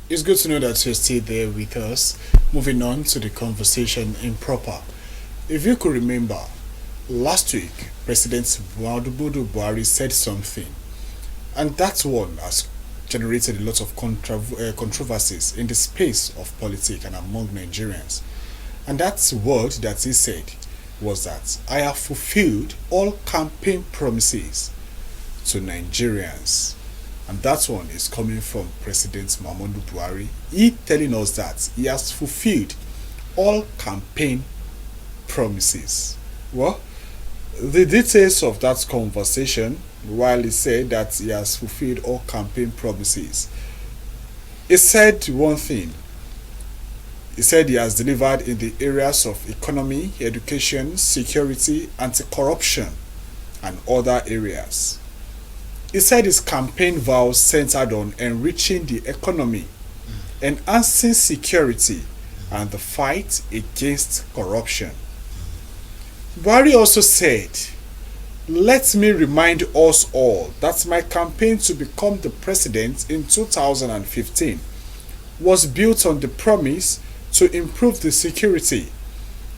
It's good to know that you're still there with us. Moving on to the conversation in proper. If you could remember, last week, President Muhammadu Buhari said something, and that one has generated a lot of controversies in the space of politics and among Nigerians. And that word that he said was that I have fulfilled all campaign promises to Nigerians. And that one is coming from President Muhammadu Buhari. He telling us that he has fulfilled all campaign promises. Well, the details of that conversation, while he said that he has fulfilled all campaign promises, he said one thing. He said he has delivered in the areas of economy, education, security, anti-corruption, and other areas. He said his campaign vows centered on enriching the economy, enhancing security, and the fight against corruption. Buhari also said, let me remind us all that my campaign to become the president in 2015 was built on the promise to improve the security,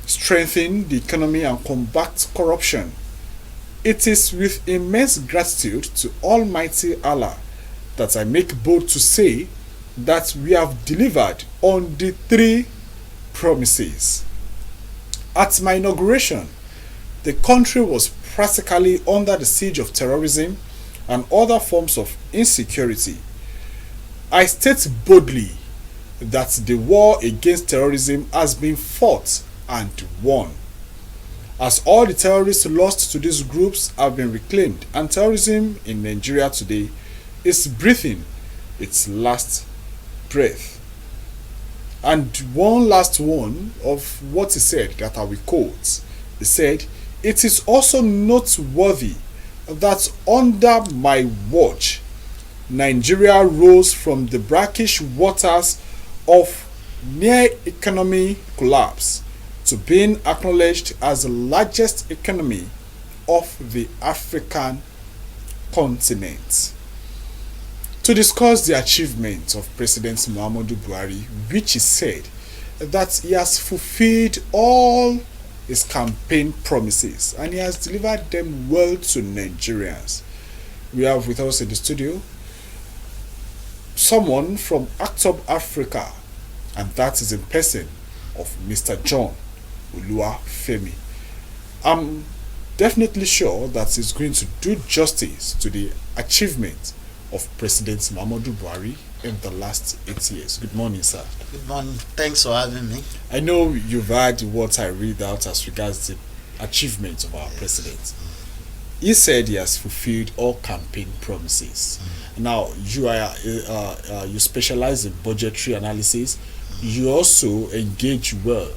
strengthen the economy, and combat corruption. It is with immense gratitude to Almighty Allah that I make bold to say that we have delivered on the three promises. At my inauguration, the country was practically under the siege of terrorism and other forms of insecurity. I state boldly that the war against terrorism has been fought and won, as all the terrorists lost to these groups have been reclaimed, and terrorism in Nigeria today is breathing its last breath. And one last one of what he said that I will quote. He said, it is also noteworthy that under my watch, Nigeria rose from the brackish waters of near economy collapse to being acknowledged as the largest economy of the African continent. To discuss the achievements of President Muhammadu Buhari, which he said that he has fulfilled all his campaign promises and he has delivered them well to Nigerians. We have with us in the studio someone from Act Up Africa, and that is in person of Mr. John Oluwafemi. I'm definitely sure that he's going to do justice to the achievement of President Muhammadu Buhari in the last 8 years. Good morning, sir. Good morning. Thanks for having me. I know you've heard what I read out as regards the achievements of our president. He said he has fulfilled all campaign promises. Now, you specialize in budgetary analysis. You also engage well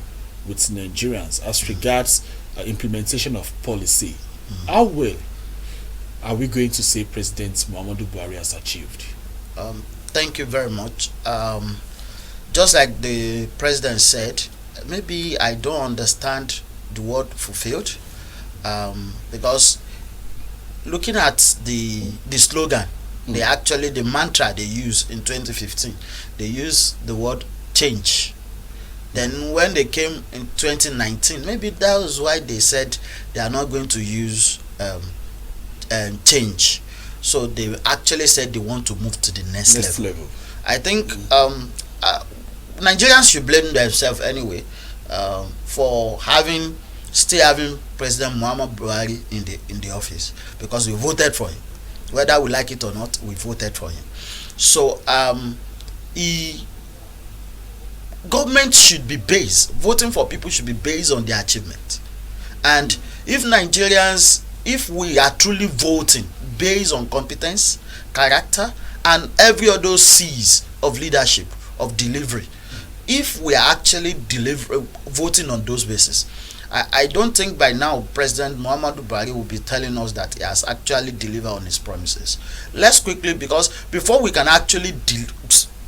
with Nigerians as regards implementation of policy. How well are we going to say President Muhammadu Buhari has achieved? Thank you very much. Just like the president said, maybe I don't understand the word fulfilled, because looking at the slogan, the mantra they use in 2015, they use the word change. Then when they came in 2019, maybe that was why they said they are not going to use change. So they actually said they want to move to the next level. I think Nigerians should blame themselves anyway for still having President Muhammadu Buhari in the office, because we voted for him. Whether we like it or not, we voted for him. So government should be based, voting for people should be based on their achievement. And if we are truly voting based on competence, character, and every other C's of leadership, of delivery, if we are actually voting on those bases, I don't think by now President Muhammadu Buhari will be telling us that he has actually delivered on his promises. Let's quickly, because before we can actually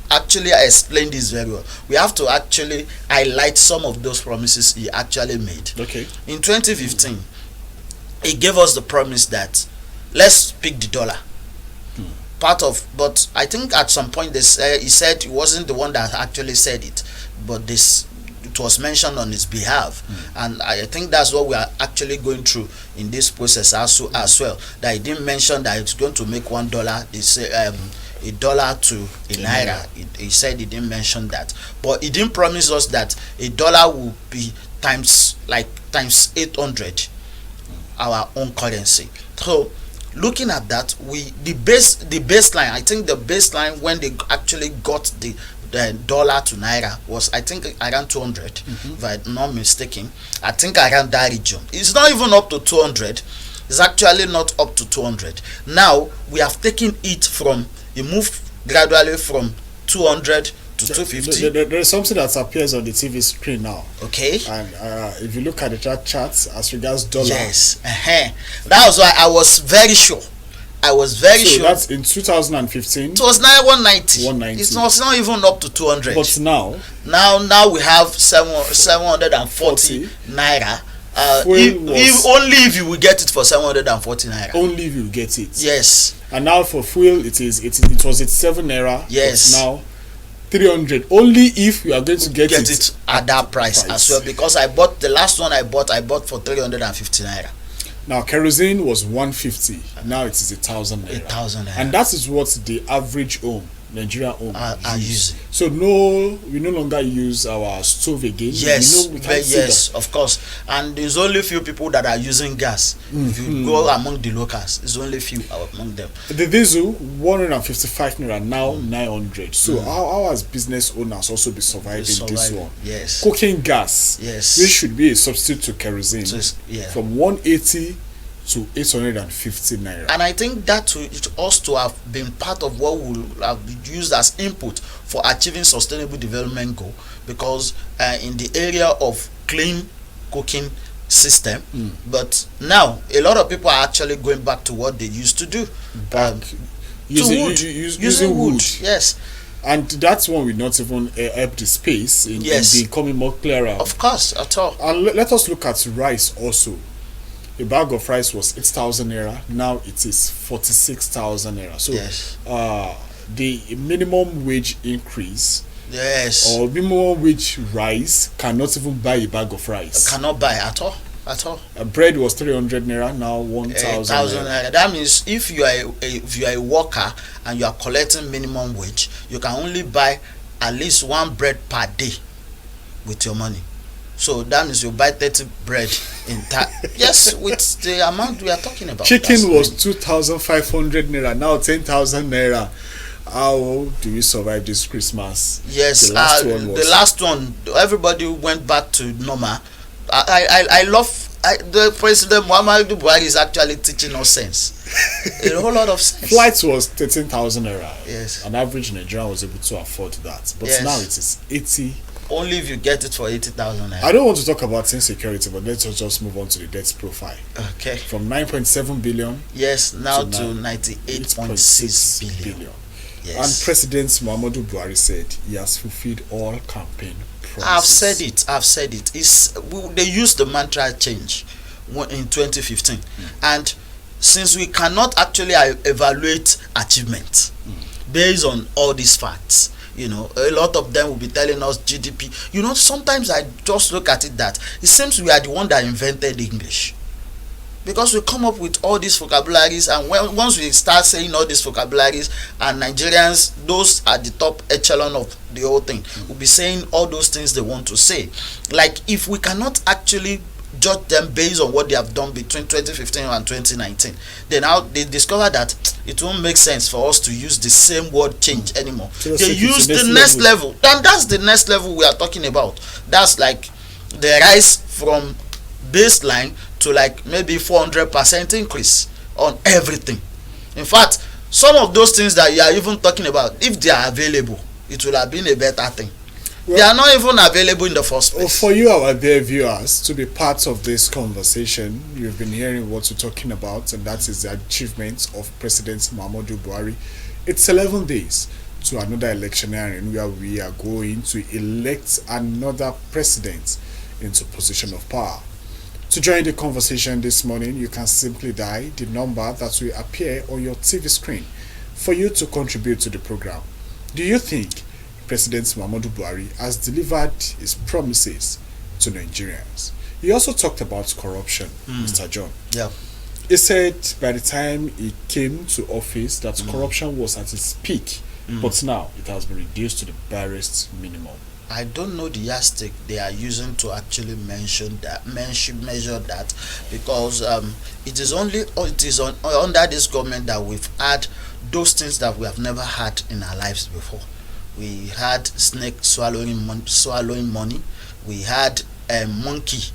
explain this very well, we have to actually highlight some of those promises he actually made. Okay. In 2015, he gave us the promise that let's pick the dollar. part of, but I think at some point he said he wasn't the one that actually said it, but it was mentioned on his behalf, and I think that's what we are actually going through in this process as well. That he didn't mention that it's going to make $1. They say $1 to a naira. He said he didn't mention that, but he didn't promise us that $1 will be times 800 our own currency. So looking at that, the baseline, I think the baseline when they actually got the dollar to naira was, I think, around 200, if I'm not mistaken. I think around that region. It's not even up to 200. It's actually not up to 200. Now we have taken it from, it moved gradually from 200 to 250. There is something that appears on the TV screen now. Okay. And if you look at the charts as regards dollar. Yes. That was why I was very sure. So that's in 2015. It was 190. 190. It was not even up to 200. But now we have 740 naira. If you will get it for 740 naira. Only if you get it. Yes. And now for fuel, it was at 7 naira. Yes. But now 300. Only if you are going to get it at that price as well. Because I bought the last one I bought for 350 naira. Now kerosene was 150. Now it is 1,000 naira. 1,000 naira. And that is what the average home, Nigerian home, are using. So we no longer use our stove again. Yes, we can't yes, of course. And there's only few people that are using gas. If you go among the locals, there's only few among them. The diesel 155 naira, now 900. So how has business owners also be surviving this one? Yes. Cooking gas. Yes. This should be a substitute to kerosene. Yeah. From 180 to 850 naira. And I think that it ought to have been part of what will have used as input for achieving sustainable development goal, because in the area of clean cooking system, but now a lot of people are actually going back to what they used to do, using wood. Yes. And that's one will not even help the space in becoming more clearer. Of course, at all. And let us look at rice also. A bag of rice was 8,000 naira. Now it is 46,000 naira. So yes. The minimum wage increase, or minimum wage rise, cannot even buy a bag of rice. Cannot buy at all. Bread was 300 naira. Now 1,000 naira. That means if you are a worker and you are collecting minimum wage, you can only buy at least one bread per day with your money. So that means you buy 30 bread in that. Yes, with the amount we are talking about. Chicken was 2,500 naira. Now 10,000 naira. How do we survive this Christmas? Yes, the last one, everybody went back to normal. I love the President Muhammadu Buhari is actually teaching us sense. A whole lot of sense. Flights was 13,000 naira. Yes. An average Nigerian was able to afford that. But now it is 80. Only if you get it for 80,000 naira. I don't want to talk about insecurity, but let's just move on to the debt profile. Okay. From 9.7 billion. Yes, now to 98.6 billion. Yes. And President Muhammadu Buhari said he has fulfilled all campaign promises. I've said it. They used the mantra change in 2015. And since we cannot actually evaluate achievement based on all these facts, a lot of them will be telling us GDP. Sometimes I just look at it that it seems we are the one that invented English, because we come up with all these vocabularies, and once we start saying all these vocabularies, and Nigerians, those at the top echelon of the whole thing, will be saying all those things they want to say. Like, if we cannot actually judge them based on what they have done between 2015 and 2019, then now they discover that it won't make sense for us to use the same word change anymore. They use the next level, and that's the next level we are talking about. That's like the rise from baseline to like maybe 400% increase on everything. In fact, some of those things that you are even talking about, if they are available, it will have been a better thing. Well, they are not even available in the first place. For you, our dear viewers, to be part of this conversation, you've been hearing what we're talking about, and that is the achievements of President Muhammadu Buhari. It's 11 days to another electioneering where we are going to elect another president into position of power. To join the conversation this morning, you can simply dial the number that will appear on your TV screen for you to contribute to the program. Do you think President Muhammadu Buhari has delivered his promises to Nigerians? He also talked about corruption, Mr. John. Yeah. He said by the time he came to office that corruption was at its peak, but now it has been reduced to the barest minimum. I don't know the yardstick they are using to actually measure that, because it is under this government that we've had those things that we have never had in our lives before. We had snake swallowing money. We had a monkey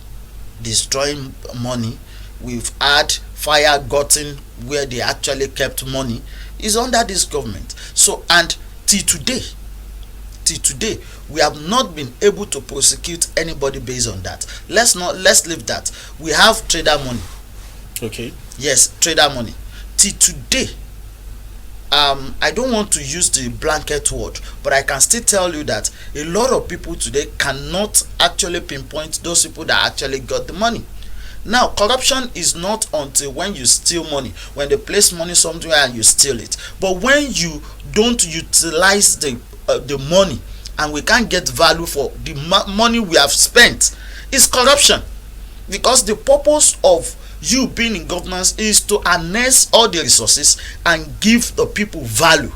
destroying money. We've had fire gotten where they actually kept money. It's under this government. So, and till today, we have not been able to prosecute anybody based on that. Let's leave that. We have trader money. Okay. Yes, trader money. Till today, I don't want to use the blanket word, but I can still tell you that a lot of people today cannot actually pinpoint those people that actually got the money. Now, corruption is not until when you steal money, when they place money somewhere and you steal it. But when you don't utilize the money and we can't get value for the money we have spent, it's corruption. Because the purpose of you being in governance is to harness all the resources and give the people value.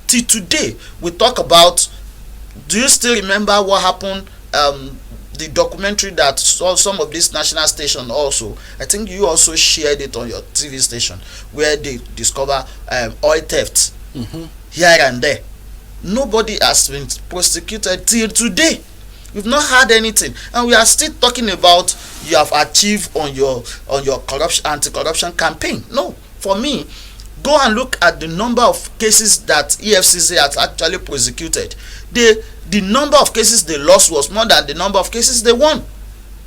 Till today, we talk about, do you still remember what happened, the documentary that saw some of these national stations also, I think you also shared it on your TV station, where they discover oil theft here and there. Nobody has been prosecuted till today. We've not had anything, and we are still talking about you have achieved on your corruption anti-corruption campaign. No, for me, go and look at the number of cases that EFCC has actually prosecuted. The number of cases they lost was more than the number of cases they won.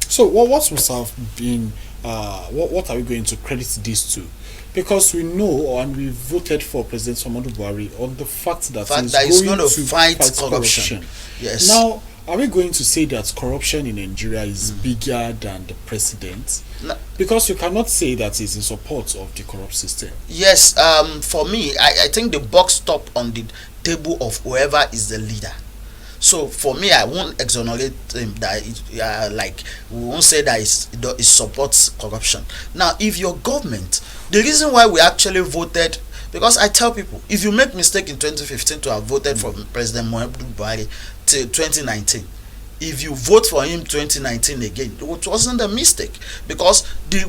So what must have been what are we going to credit this to? Because we know and we voted for President Muhammadu Buhari on the fact that he's going to fight corruption. Yes. Now, are we going to say that corruption in Nigeria is bigger than the president? No. Because you cannot say that he's in support of the corrupt system. Yes, for me, I think the buck stop on the table of whoever is the leader. So for me, I won't exonerate him that like we won't say that it supports corruption. Now, if your government, the reason why we actually voted, because I tell people, if you make mistake in 2015 to have voted for President Muhammadu Buhari till 2019, if you vote for him 2019 again, it wasn't a mistake, because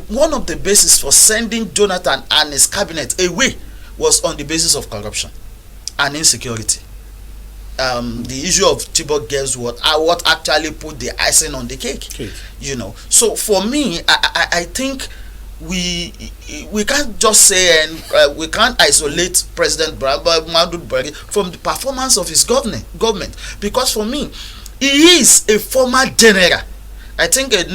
one of the basis for sending Jonathan and his cabinet away was on the basis of corruption and insecurity. The issue of Chibok girls what actually put the icing on the cake. You know. So for me, I think we can't just say, and we can't isolate President Muhammadu Buhari from the performance of his government, because for me, he is a former general. I think a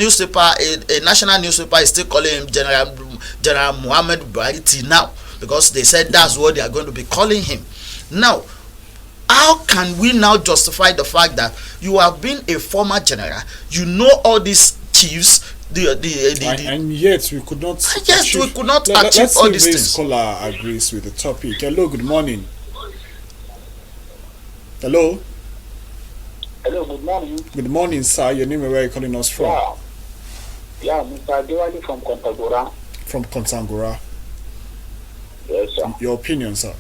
national newspaper is still calling him General Muhammad Buhari till now, because they said that's what they are going to be calling him. Now, how can we now justify the fact that you have been a former general, you know all these chiefs, and yet we could not achieve all these things. This caller agrees with the topic. Hello, good morning. Hello, good morning. Good morning, sir. Your name and where are you calling us from? Yeah, Mr. Diwali from Kontagora. From Kontagora. Yes, sir. Your opinion, sir?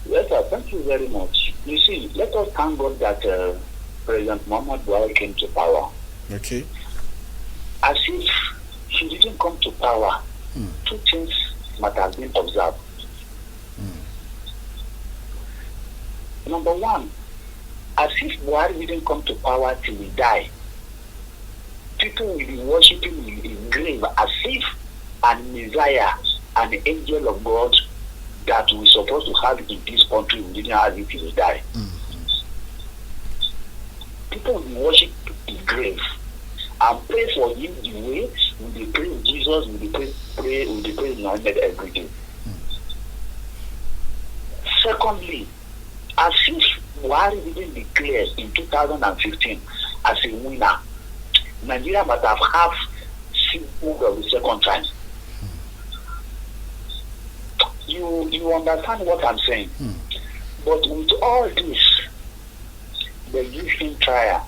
Yes, sir. Thank you very much. You see, let us thank God that President Muhammad Buhari came to power. Okay. As if he didn't come to power, two things might have been observed. Number one, as if Buhari didn't come to power till he died, people will be worshipping his grave as if an Messiah, an angel of God that we're supposed to have in this country, we didn't have it till he died. People will worship his grave and pray for him the way we pray Jesus, we pray Muhammad every day. Secondly, as if Buhari didn't declare in 2015 as a winner, Nigeria must have half civil war the second time. you understand what I'm saying. But with all this, they give him trial,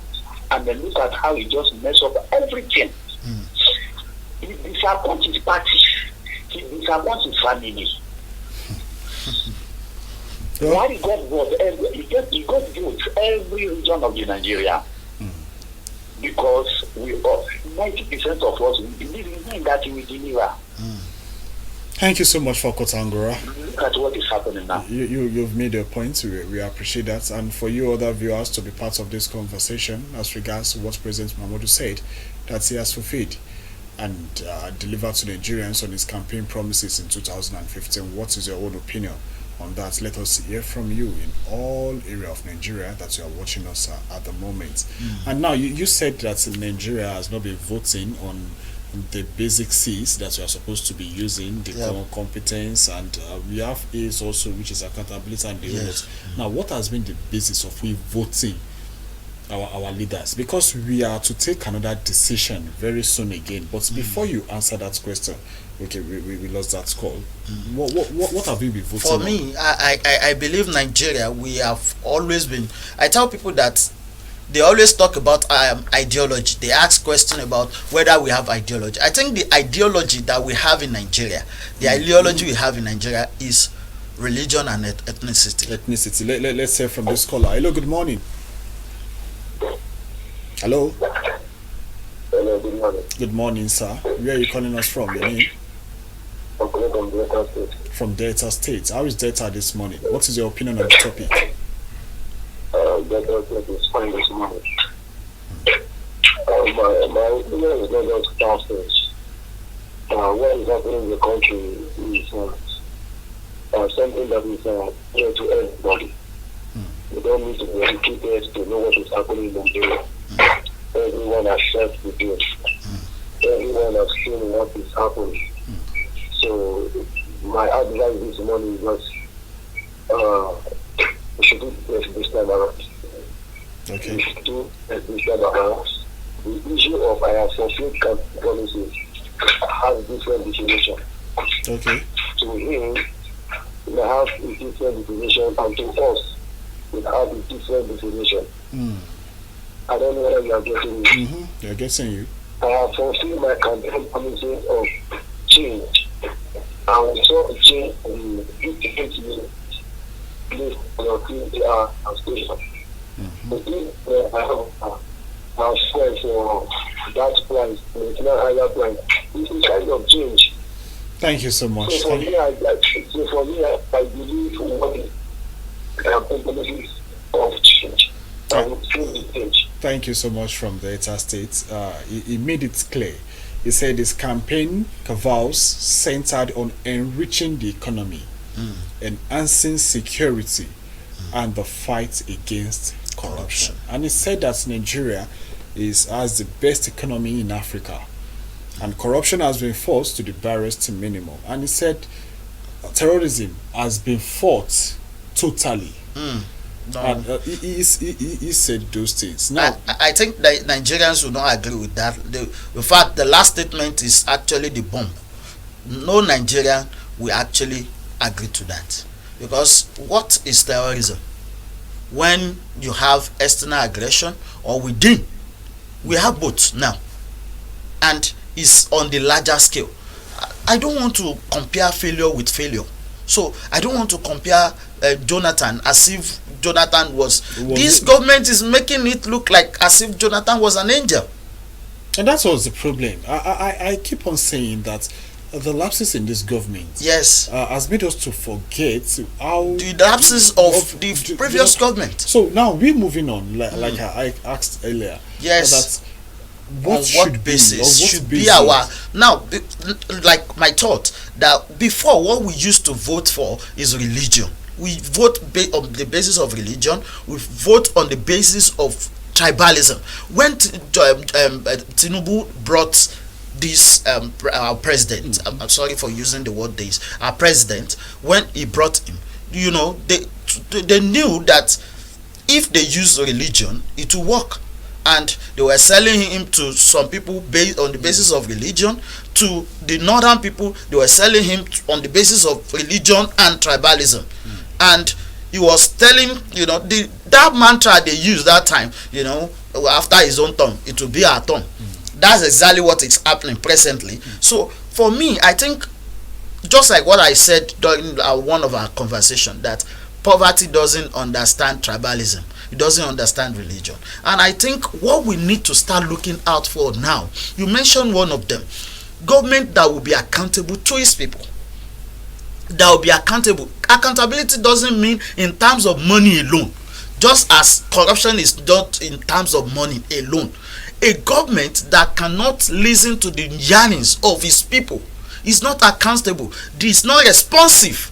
and then look at how he just mess up everything. He disappoints his party. He disappoints his family. Why he got votes? He got votes every region of the Nigeria. Because we 90% of us we believe in him that he will deliver. Thank you so much for Kotangora. Look at what is happening now. You've made a point. We appreciate that. And for you other viewers to be part of this conversation as regards to what President Mahmoud said, that he has fulfilled and delivered to Nigerians on his campaign promises in 2015. What is your own opinion on that? Let us hear from you in all area of Nigeria that you are watching us at the moment. And now you said that Nigeria has not been voting on the basic C's that we are supposed to be using, the common competence, and we have A's also, which is accountability and the others. Now, what has been the basis of we voting our leaders? Because we are to take another decision very soon again. But before you answer that question, okay, we lost that call. What have we been voting for me, I believe Nigeria, we have always been, I tell people that they always talk about ideology. They ask questions about whether we have ideology. I think the ideology that we have in Nigeria, the ideology we have in Nigeria is religion and ethnicity. Let's hear from this caller. Hello, good morning. Hello. Hello, good morning. Good morning, sir. Where are you calling us from? Your name? I'm calling from Delta State. From Delta State. How is Delta this morning? What is your opinion on the topic? Delta State is fine this morning. My opinion is not just fast. What is happening in the country is something that is clear to everybody. You don't need to be educated to know what is happening in Nigeria. Everyone accepts the truth. Everyone has seen what is happening. So my advice this morning is just we should do this time around. Okay. We should do this time around. The issue of our fulfilled policies has different definition. Okay. To him, they have a different definition, and to us, we have a different definition. I don't know whether you are getting me. You're getting you. I have fulfilled my campaign promises of change. And we saw a change in the 58 years placed on your PTR station. But if I have swear for that price, it's not higher price, it's a kind of change. Thank you so much. So for me, I believe what the campaign promises of change. Thank you so much from Delta State. He made it clear. He said his campaign vows centered on enriching the economy, enhancing security, and the fight against corruption. And he said that Nigeria has the best economy in Africa, and corruption has been forced to the barest minimum. And he said terrorism has been fought totally. No. And he said those things. Now, I think that Nigerians will not agree with that. In fact, the last statement is actually the bomb. No Nigerian will actually agree to that. Because what is terrorism? When you have external aggression or within, we have both now. And it's on the larger scale. I don't want to compare failure with failure. So I don't want to compare Jonathan as if Jonathan was this government is making it look like as if Jonathan was an angel. And that was the problem. I keep on saying that the lapses in this government has made us to forget how the lapses of the previous government. So now we're moving on, like I asked earlier. Yes. That what basis should be our now, like my thought that before what we used to vote for is religion. We vote on the basis of religion. We vote on the basis of tribalism. When Tinubu brought this our president, I'm sorry for using the word this, our president, when he brought him, you know, they knew that if they use religion, it will work. and they were selling him to some people based on the basis of religion. To the northern people, they were selling him on the basis of religion and tribalism. And he was telling, that mantra they used that time, after his own tongue, it will be our tongue. That's exactly what is happening presently. So for me, I think, just like what I said during one of our conversation, that poverty doesn't understand tribalism. It doesn't understand religion. And I think what we need to start looking out for now, you mentioned one of them, government that will be accountable to its people. That will be accountable. Accountability doesn't mean in terms of money alone, just as corruption is not in terms of money alone. A government that cannot listen to the yearnings of its people is not accountable. It's not responsive.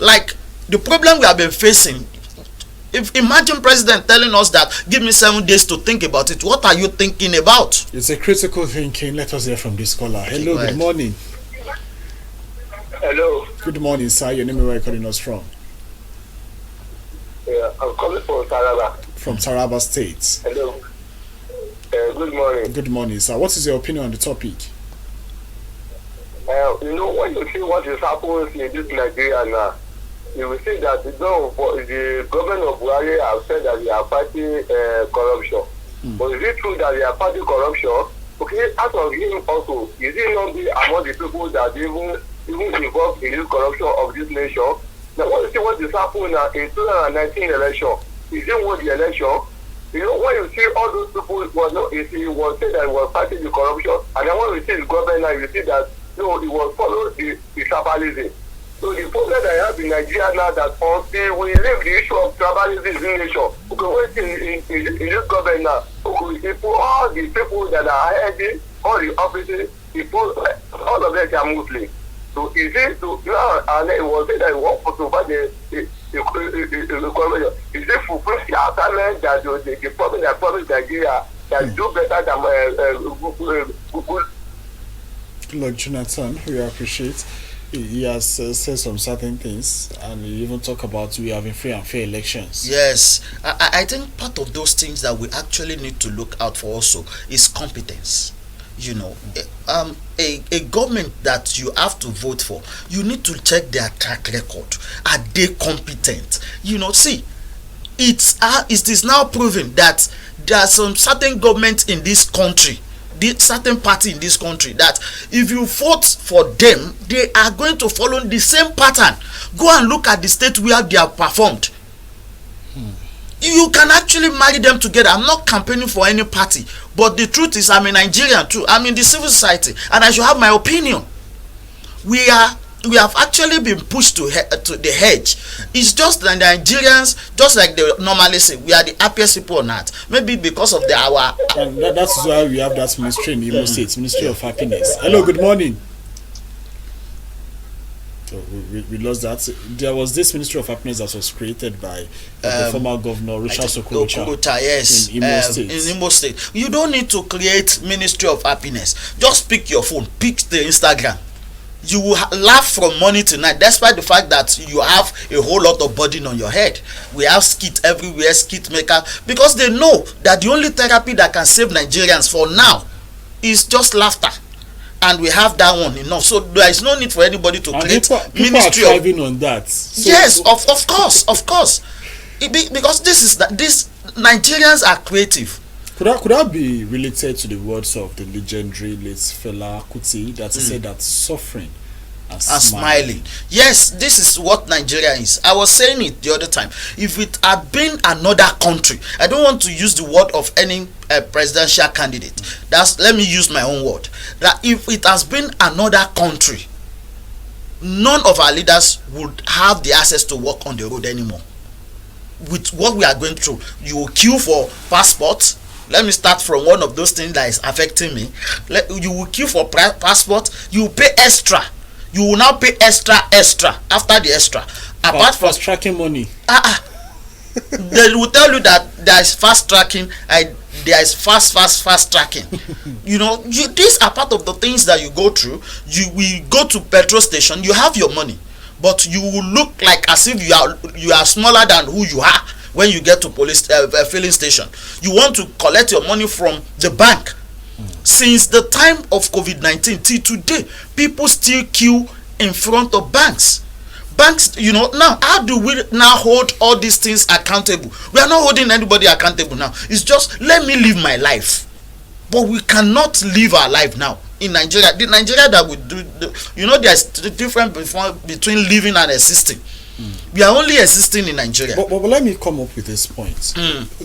Like the problem we have been facing. If imagine president telling us that give me 7 days to think about it, what are you thinking about? It's a critical thinking. Let us hear from this caller. Hello, good morning. Hello. Good morning, sir. Your name and where you're calling us from? Yeah, I'm calling from Taraba. From Taraba State. Hello. Good morning. Good morning, sir. What is your opinion on the topic? When you see what is happening in this Nigeria now, you will see that the government of Buhari have said that they are fighting corruption. But is it true that they are fighting corruption? Okay, out of him also, is he not be among the people that even involved in this corruption of this nation? Now, when you see what is happening now in 2019 election, is he won the election? When you see all those people, he was saying that he was fighting the corruption, and then when you see the government now, you see that he was following the tribalism. So the problem that I have in Nigeria now, that until we leave the issue of tribalism in the nation, in this government now, we put all the people that are heading all the offices, all of them are Muslim. So is it now, and it was said that we want to buy the corruption. Is it fulfill the assignment that the problem that promised Nigeria that do better than good? Lord Jonathan, we appreciate. He has said some certain things, and he even talk about we having free and fair elections. Yes, I think part of those things that we actually need to look out for also is competence. A government that you have to vote for, you need to check their track record. Are they competent? See, it is now proven that there are some certain governments in this country, certain party in this country, that if you vote for them, they are going to follow the same pattern. Go and look at the state where they have performed. You can actually marry them together. I'm not campaigning for any party, but the truth is I'm a Nigerian too. I'm in the civil society, and I should have my opinion. We have actually been pushed to the hedge. It's just that Nigerians, just like they normally say, we are the happiest people on earth. Maybe because of our. And that's why we have that ministry in Imo State, Ministry of Happiness. Hello, good morning. So we lost that. There was this Ministry of Happiness that was created by the former governor Richard Sokolocha, yes, in Imo State. In Imo State. You don't need to create Ministry of Happiness. Just pick your phone, pick the Instagram. You will laugh from morning to night, despite the fact that you have a whole lot of burden on your head. We have skit everywhere, skit maker, because they know that the only therapy that can save Nigerians for now is just laughter. And we have that one enough. So there is no need for anybody to create people ministry are thriving on that. So yes, of course. Because these Nigerians are creative. Could that be related to the words of the legendary late Fela Kuti that he said that suffering and smiling? Yes, this is what Nigeria is. I was saying it the other time. If it had been another country, I don't want to use the word of any presidential candidate. Let me use my own word. That if it has been another country, none of our leaders would have the access to walk on the road anymore. With what we are going through, you will queue for passports. Let me start from one of those things that is affecting me. You will queue for passport. You will pay extra. You will now pay extra after the extra. Apart from tracking money. They will tell you that there is fast tracking. There is fast tracking. These are part of the things that you go through. You will go to petrol station. You have your money, but you will look like as if you are smaller than who you are when you get to police filling station. You want to collect your money from the bank. Since the time of COVID-19 till today, people still queue in front of banks. Banks, now how do we now hold all these things accountable? We are not holding anybody accountable now. It's just let me live my life. But we cannot live our life now in Nigeria. The Nigeria that we do, there's the difference between living and existing. We are only existing in Nigeria. But let me come up with this point.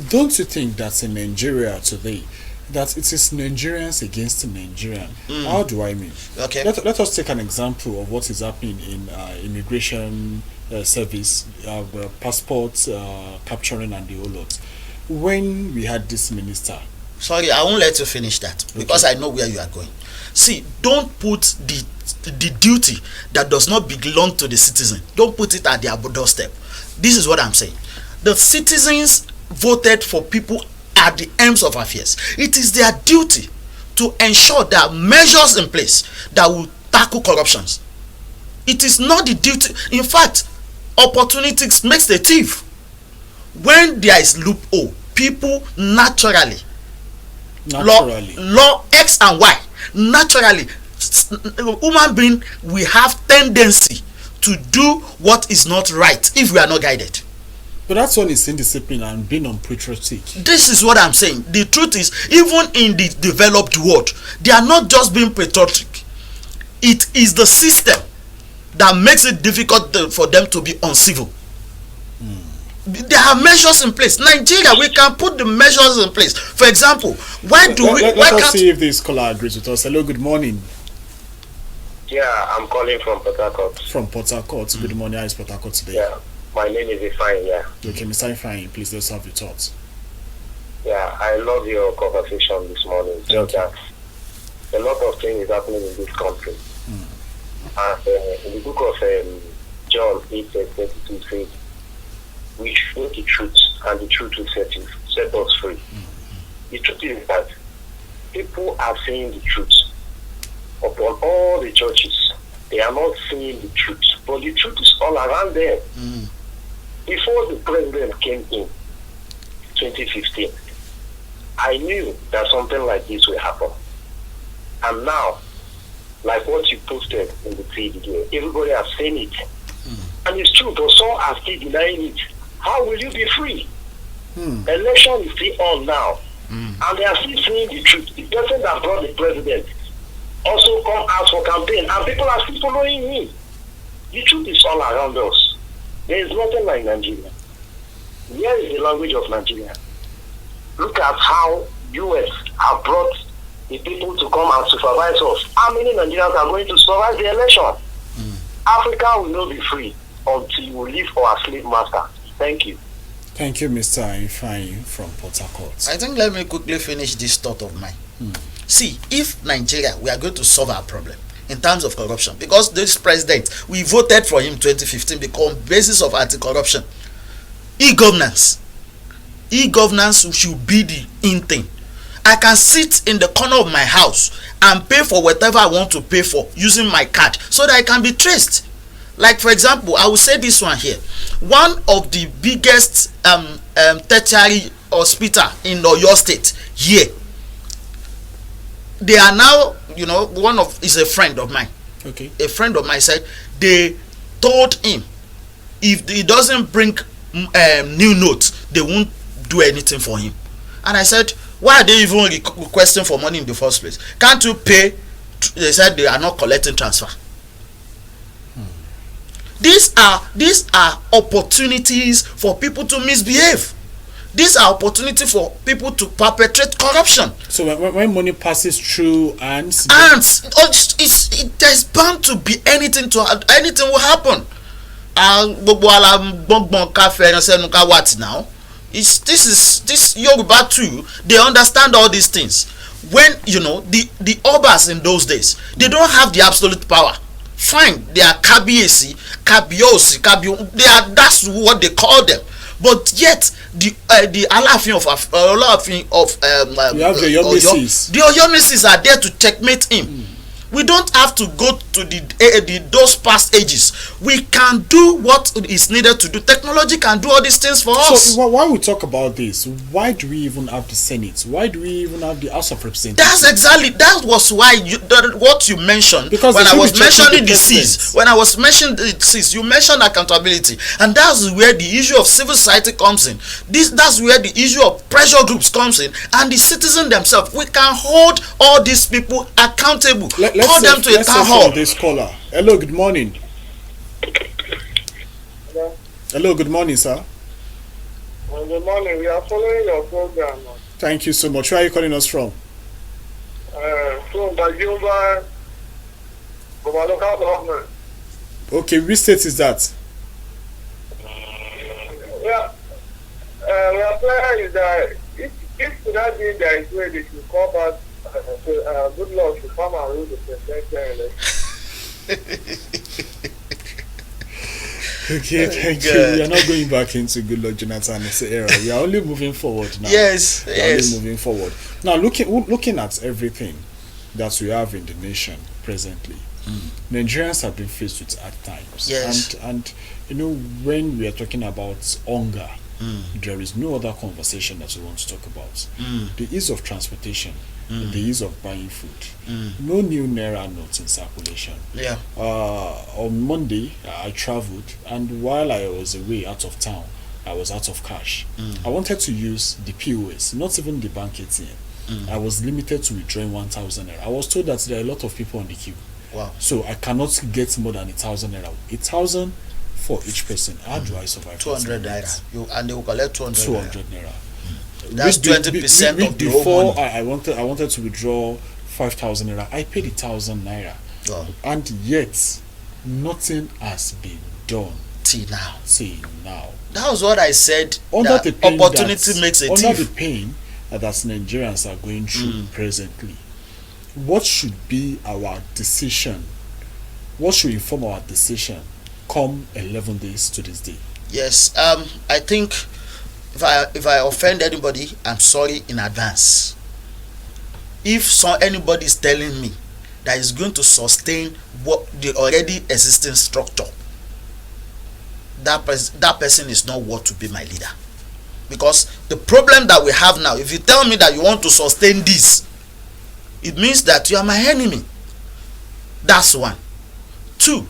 Don't you think that in Nigeria today, that it is Nigerians against Nigerian? How do I mean? Okay. Let us take an example of what is happening in immigration service, passport capturing and the whole lot. When we had this minister. Sorry, I won't let you finish that because I know where you are going. See, don't put the duty that does not belong to the citizen. Don't put it at their doorstep. This is what I'm saying. The citizens voted for people at the ends of affairs. It is their duty to ensure there are measures in place that will tackle corruptions. It is not the duty. In fact, opportunities makes the thief. When there is loophole, people naturally. Law X and Y naturally, human being, we have tendency to do what is not right if we are not guided. But that's one is indiscipline and being unpatriotic. This is what I'm saying. The truth is, even in the developed world, they are not just being patriotic. It is the system that makes it difficult for them to be uncivil. There are measures in place. Nigeria, we can put the measures in place. For example, let us see if this caller agrees with us. Hello, good morning. Yeah, I'm calling from Port Harcourt. From Port Harcourt. Good morning. How is Port Harcourt today? Yeah, my name is Ifeanyi. Yeah. Okay, Mr. Ifeanyi, please let's have your thoughts. Yeah, I love your conversation this morning. Just that a lot of things is happening in this country. And in the book of John 8:32 says, we should know the truth, and the truth will set us free. The truth is that people are saying the truth upon all the churches. They are not saying the truth, but the truth is all around them. Before the president came in 2015, I knew that something like this will happen. And now, like what you posted in the feed here, everybody has seen it. And it's true, but some are still denying it. How will you be free? Election is still on now. And they are still saying the truth. The person that brought the president also come out for campaign, and people are still following him. The truth is all around us. There is nothing like Nigeria. Here is the language of Nigeria. Look at how US have brought the people to come and supervise us. How many Nigerians are going to supervise the election? Africa will not be free until we leave our slave master. Thank you. Thank you, Mr. Ifeanyi from Port Harcourt. I think let me quickly finish this thought of mine. See, if Nigeria, we are going to solve our problem in terms of corruption, because this president, we voted for him in 2015 because on basis of anti-corruption. E-governance should be the in thing. I can sit in the corner of my house and pay for whatever I want to pay for using my card so that I can be traced. Like, for example, I will say this one here. One of the biggest tertiary hospital in Oyo State here, they are now, is a friend of mine. Okay. A friend of mine said they told him if he doesn't bring new notes, they won't do anything for him. And I said, why are they even requesting for money in the first place? Can't you pay? They said they are not collecting transfer. These are opportunities for people to misbehave. These are opportunities for people to perpetrate corruption. So when money passes through hands, there's bound to be anything will happen. Now, this Yoruba too. They understand all these things. When the Obas in those days, they don't have the absolute power. Fine, they are kabiyesi, kabiosi, that's what they call them. But yet the Aláàfin of you have the Oyomesis. The Oyomesis are there to checkmate him. We don't have to go to those past ages. We can do what is needed to do. Technology can do all these things for us. So why we talk about this? Why do we even have the Senate? Why do we even have the House of Representatives? That was why what you mentioned, because when I was mentioning the C's, you mentioned accountability, and that's where the issue of civil society comes in. That's where the issue of pressure groups comes in, and the citizens themselves. We can hold all these people accountable. Call them to a town hall. This caller. Hello, good morning. Hello, good morning, sir. Good morning. We are following your program. Thank you so much. Where are you calling us from? From Bajumba, from our local government. Okay, which state is that? Yeah. We are planning is that if that being there is where they should call back good luck to come and rule the presidential election. Okay, thank you. We are not going back into Goodluck Jonathan's era. We are only moving forward now. Yes, only moving forward. Now, looking at everything that we have in the nation presently, Nigerians have been faced with hard times. Yes. And you know, when we are talking about hunger, there is no other conversation that we want to talk about. The ease of transportation, the ease of buying food, no new naira notes in circulation. Yeah. On Monday, I traveled, and while I was away out of town, I was out of cash. I wanted to use the POS, not even the bank ATM. I was limited to withdrawing 1,000 naira. I was told that there are a lot of people on the queue. Wow. So I cannot get more than 1,000 naira. 1,000 for each person. How do I survive? 200 naira. And they will collect 200 naira. That's 20% of the whole money. I wanted to withdraw 5,000 naira. I paid 1,000 naira. Oh. And yet nothing has been done till now. That was what I said. Under the pain opportunity makes a thief. Under the pain that Nigerians are going through presently, what should be our decision? What should inform our decision come 11 days to this day? Yes, I think if I offend anybody, I'm sorry in advance. If anybody is telling me that is going to sustain what the already existing structure, that person is not worth to be my leader. Because the problem that we have now, if you tell me that you want to sustain this, it means that you are my enemy. That's one. Two,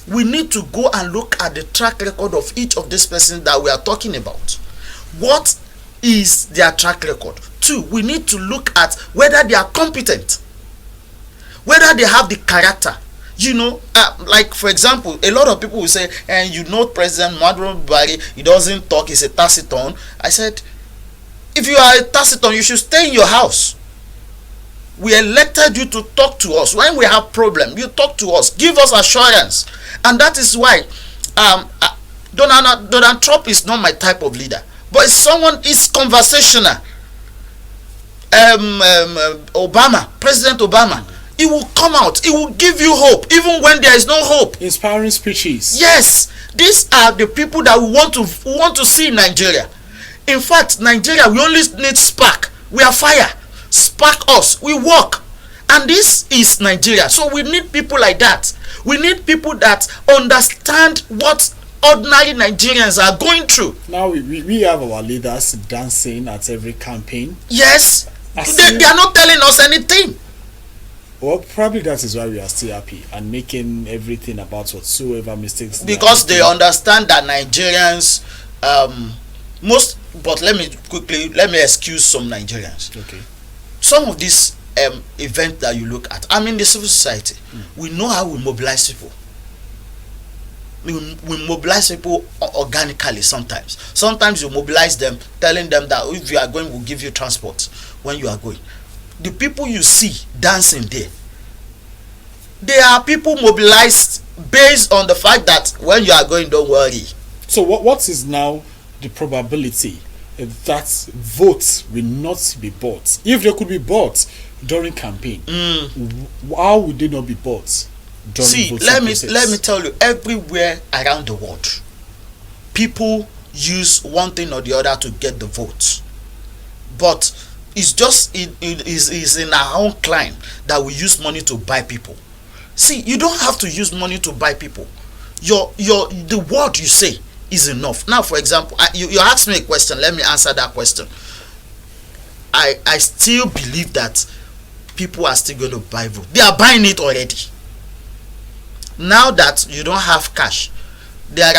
we need to go and look at the track record of each of these persons that we are talking about. What is their track record? Two, we need to look at whether they are competent, whether they have the character. You know, like for example, a lot of people will say, and you know, President Muhammadu Buhari, he doesn't talk, he's a taciturn. I said, if you are a taciturn, you should stay in your house. We elected you to talk to us. When we have problem, you talk to us, give us assurance. And that is why Donald Trump is not my type of leader, but someone is conversational. President Obama, he will come out, he will give you hope even when there is no hope. Inspiring speeches. Yes, these are the people that we want to see in Nigeria. In fact, Nigeria, we only need spark. We are fire. Spark us, we work. And this is Nigeria. So we need people like that. We need people that understand what ordinary Nigerians are going through. Now we have our leaders dancing at every campaign. Yes, they are not telling us anything. Well, probably that is why we are still happy and making everything about whatsoever mistakes. Because they understand that Nigerians, but let me excuse some Nigerians. Okay. Some of these events that you look at, I mean the civil society, we know how we mobilize people. We mobilize people organically sometimes. Sometimes you mobilize them, telling them that if you are going, we'll give you transport when you are going. The people you see dancing there, they are people mobilized based on the fact that when you are going, don't worry. So what is now the probability that votes will not be bought? If they could be bought during campaign, how would they not be bought during voting process? let me tell you, everywhere around the world, people use one thing or the other to get the votes. But it's just it is in our own climb that we use money to buy people. See, you don't have to use money to buy people. The word you say is enough. Now, for example, you asked me a question. Let me answer that question. I still believe that people are still going to buy vote. They are buying it already. Now that you don't have cash, there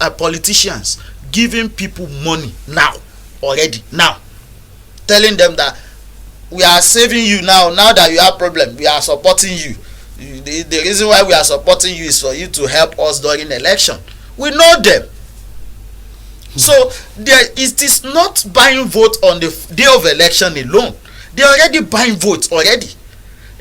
are politicians giving people money now already, now telling them that we are saving you now that you have problem, we are supporting you. The reason why we are supporting you is for you to help us during election. We know them. So it is not buying vote on the day of election alone. They are already buying votes already.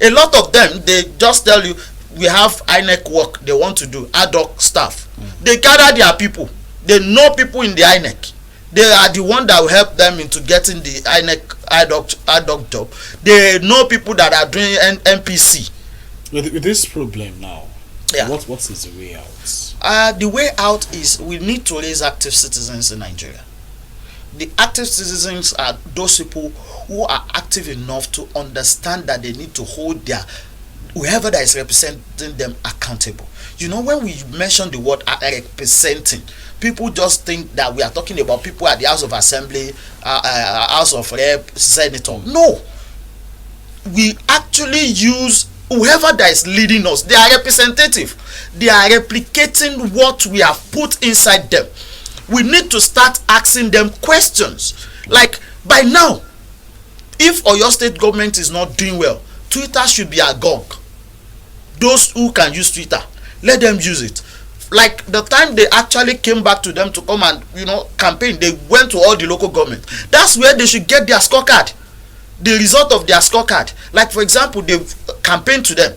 A lot of them, they just tell you, we have INEC work they want to do, ad hoc staff. They gather their people. They know people in the INEC. They are the one that will help them into getting the INEC ad hoc job. They know people that are doing NPC. With this problem now, yeah. What is the way out? The way out is we need to raise active citizens in Nigeria. The active citizens are those people who are active enough to understand that they need to hold their whoever that is representing them accountable. You know, when we mention the word representing, people just think that we are talking about people at the House of Assembly, House of Rep, Senator. No, we actually use whoever that is leading us. They are representative. They are replicating what we have put inside them. We need to start asking them questions. Like, by now, if Oyo State government is not doing well, Twitter should be agog. Those who can use Twitter, let them use it. Like the time they actually came back to them to come and campaign, they went to all the local government. That's where they should get their scorecard, the result of their scorecard. Like, for example, they campaigned to them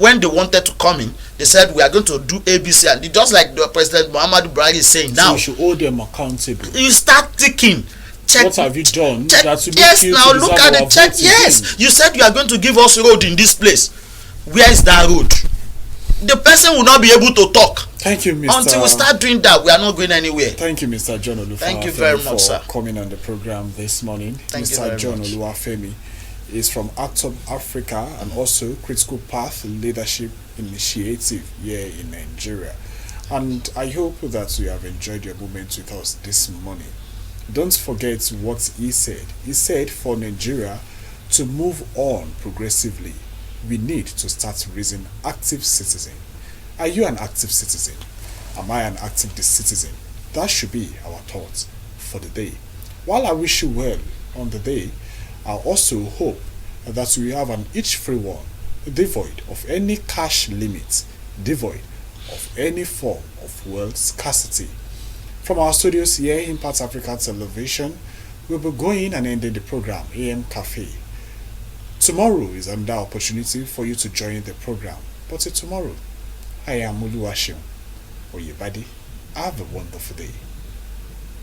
when they wanted to come in. They said we are going to do ABC, and just like the President Muhammadu Buhari is saying now, so we should hold them accountable. You start ticking. Check, what have you done? Check, that will yes, make you now look at the check. Yes, you said you are going to give us road in this place. Where is that road? The person will not be able to talk. Thank you, Mr. Until we start doing that, we are not going anywhere. Thank you, Mr. John Oluwafemi. Thank you very much, sir, for coming on the program this morning. Thank Mr. you John much. Oluwafemi is from Act Up Africa and also Critical Path Leadership Initiative here in Nigeria. And I hope that you have enjoyed your moment with us this morning. Don't forget what he said. He said for Nigeria to move on progressively, we need to start raising active citizens. Are you an active citizen? Am I an active citizen? That should be our thoughts for the day. While I wish you well on the day, I also hope that we have an each free one, devoid of any cash limit, devoid of any form of wealth scarcity. From our studios here in Part Africa Television, we'll be going and ending the program AM Cafe. Tomorrow is another opportunity for you to join the program. But till tomorrow, I am Oluwaseun Oyebade. Have a wonderful day.